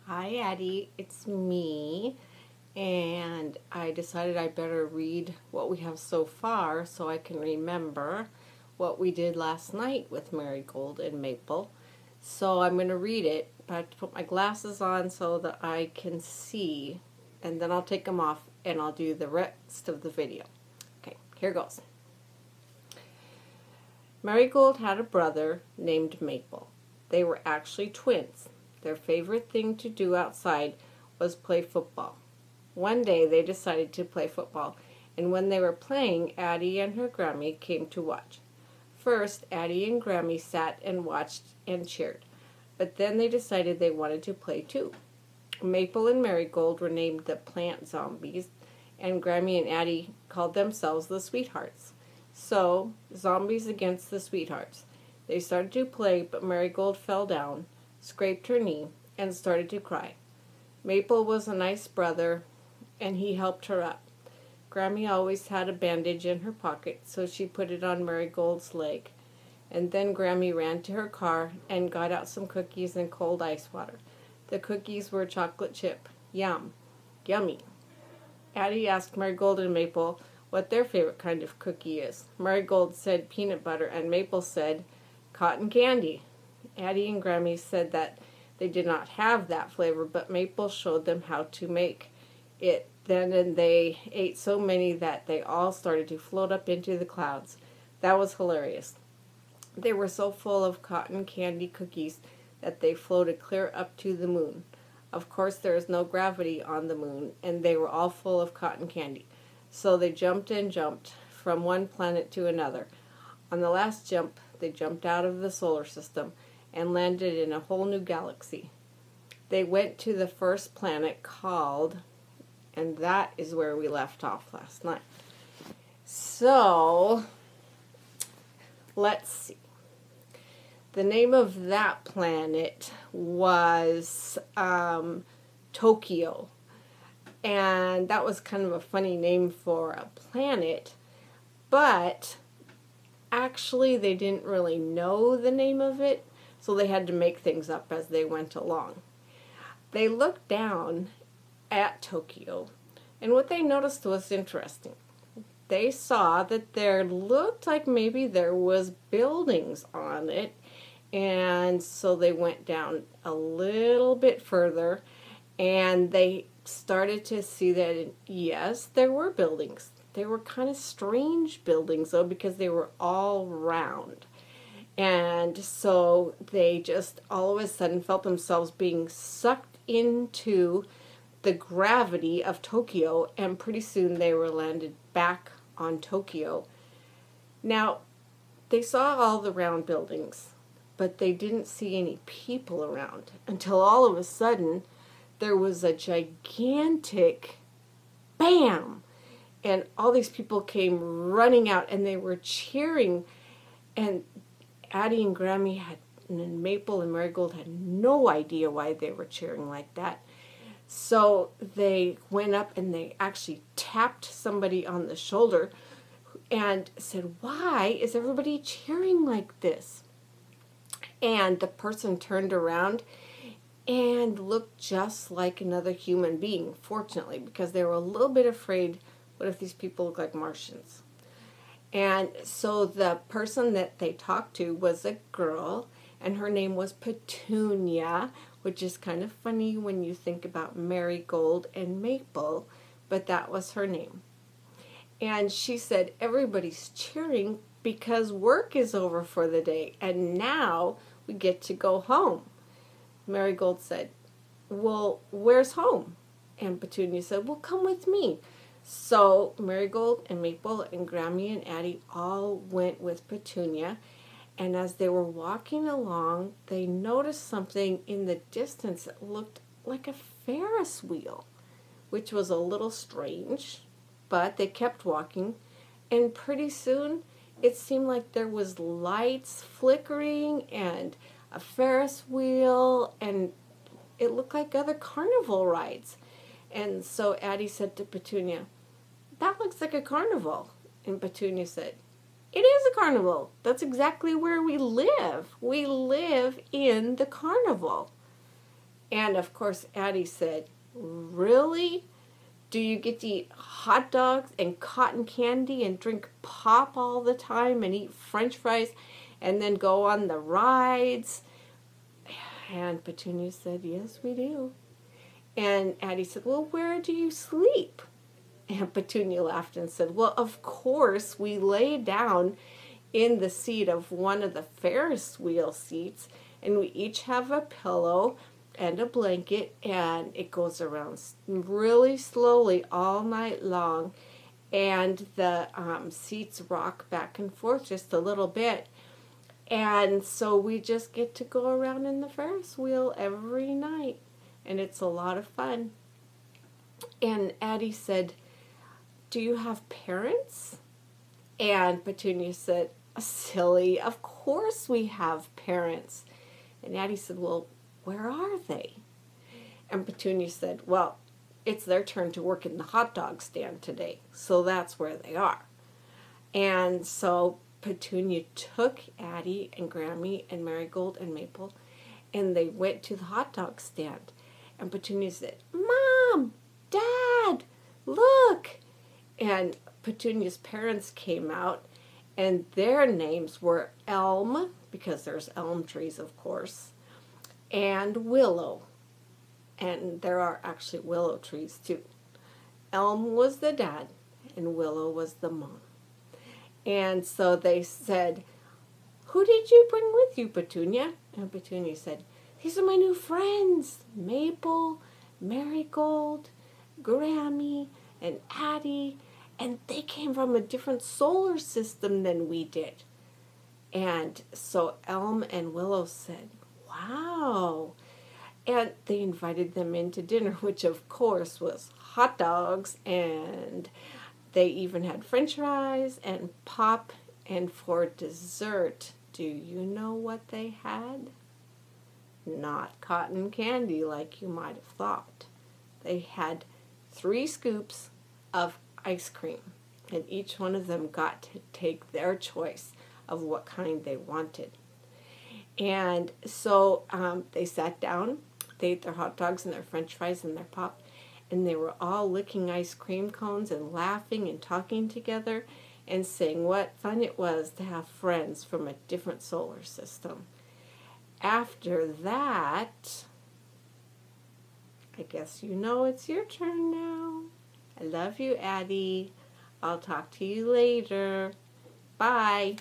Hi Addie, it's me, and I decided I better read what we have so far so I can remember what we did last night with Marigold and Maple. So I'm going to read it, but I have to put my glasses on so that I can see, and then I'll take them off and I'll do the rest of the video. Okay, here goes. Marigold had a brother named Maple. They were actually twins. Their favorite thing to do outside was play football. One day they decided to play football, and when they were playing, Addie and her Grammy came to watch. First, Addie and Grammy sat and watched and cheered, but then they decided they wanted to play too. Maple and Marigold were named the Plant Zombies, and Grammy and Addie called themselves the Sweethearts. So, zombies against the Sweethearts. They started to play, but Marigold fell down, scraped her knee, and started to cry. Maple was a nice brother, and he helped her up. Grammy always had a bandage in her pocket, so she put it on Marigold's leg. And then Grammy ran to her car and got out some cookies and cold ice water. The cookies were chocolate chip. Yum. Yummy. Addie asked Marigold and Maple what their favorite kind of cookie is. Marigold said peanut butter, and Maple said cotton candy. Addie and Grammy said that they did not have that flavor, but Maple showed them how to make it then, and they ate so many that they all started to float up into the clouds. That was hilarious. They were so full of cotton candy cookies that they floated clear up to the moon. Of course, there is no gravity on the moon, and they were all full of cotton candy. So they jumped and jumped from one planet to another. On the last jump, they jumped out of the solar system and landed in a whole new galaxy. They went to the first planet called, and that is where we left off last night. So, let's see. The name of that planet was Tokyo. And that was kind of a funny name for a planet, but actually they didn't really know the name of it, so they had to make things up as they went along. They looked down at Tokyo, and what they noticed was interesting. They saw that there looked like maybe there was buildings on it, and so they went down a little bit further, and they started to see that, yes, there were buildings. They were kind of strange buildings, though, because they were all round. And so they just all of a sudden felt themselves being sucked into the gravity of Tokyo, and pretty soon they were landed back on Tokyo. Now, they saw all the round buildings, but they didn't see any people around until all of a sudden there was a gigantic bam, and all these people came running out, and they were cheering, and Addie and Grammy and Maple and Marigold had no idea why they were cheering like that. So they went up and they actually tapped somebody on the shoulder and said, "Why is everybody cheering like this?" And the person turned around and looked just like another human being, fortunately, because they were a little bit afraid, what if these people look like Martians? And so the person that they talked to was a girl, and her name was Petunia, which is kind of funny when you think about Marigold and Maple, but that was her name. And she said, everybody's cheering because work is over for the day, and now we get to go home. Marigold said, "Well, where's home?" And Petunia said, "Well, come with me." So Marigold and Maple and Grammy and Addie all went with Petunia, and as they were walking along, they noticed something in the distance that looked like a Ferris wheel, which was a little strange, but they kept walking, and pretty soon it seemed like there was lights flickering and a Ferris wheel, and it looked like other carnival rides. And so Addie said to Petunia, "That looks like a carnival." And Petunia said, "It is a carnival. That's exactly where we live. We live in the carnival." And of course, Addie said, "Really? Do you get to eat hot dogs and cotton candy and drink pop all the time and eat French fries and then go on the rides?" And Petunia said, "Yes, we do." And Addie said, "Well, where do you sleep?" And Petunia laughed and said, "Well, of course, we lay down in the seat of one of the Ferris wheel seats, and we each have a pillow and a blanket, and it goes around really slowly all night long, and the seats rock back and forth just a little bit, and so we just get to go around in the Ferris wheel every night, and it's a lot of fun." And Addie said, "Do you have parents?" And Petunia said, "Silly, of course we have parents." And Addie said, "Well, where are they?" And Petunia said, "Well, it's their turn to work in the hot dog stand today, so that's where they are." And so Petunia took Addie and Grammy and Marigold and Maple, and they went to the hot dog stand. And Petunia said, "Mom, Dad, look!" And Petunia's parents came out, and their names were Elm, because there's elm trees, of course, and Willow. And there are actually willow trees, too. Elm was the dad, and Willow was the mom. And so they said, "Who did you bring with you, Petunia?" And Petunia said, "These are my new friends, Maple, Marigold, Grammy, and Addie, and they came from a different solar system than we did." And so Elm and Willow said, "Wow." And they invited them into dinner, which of course was hot dogs, and they even had French fries and pop. And for dessert, do you know what they had? Not cotton candy like you might have thought. They had 3 scoops of ice cream, and each one of them got to take their choice of what kind they wanted. And so they sat down, they ate their hot dogs and their French fries and their pop, and they were all licking ice cream cones and laughing and talking together and saying what fun it was to have friends from a different solar system. After that, I guess you know it's your turn now. I love you, Addie. I'll talk to you later. Bye.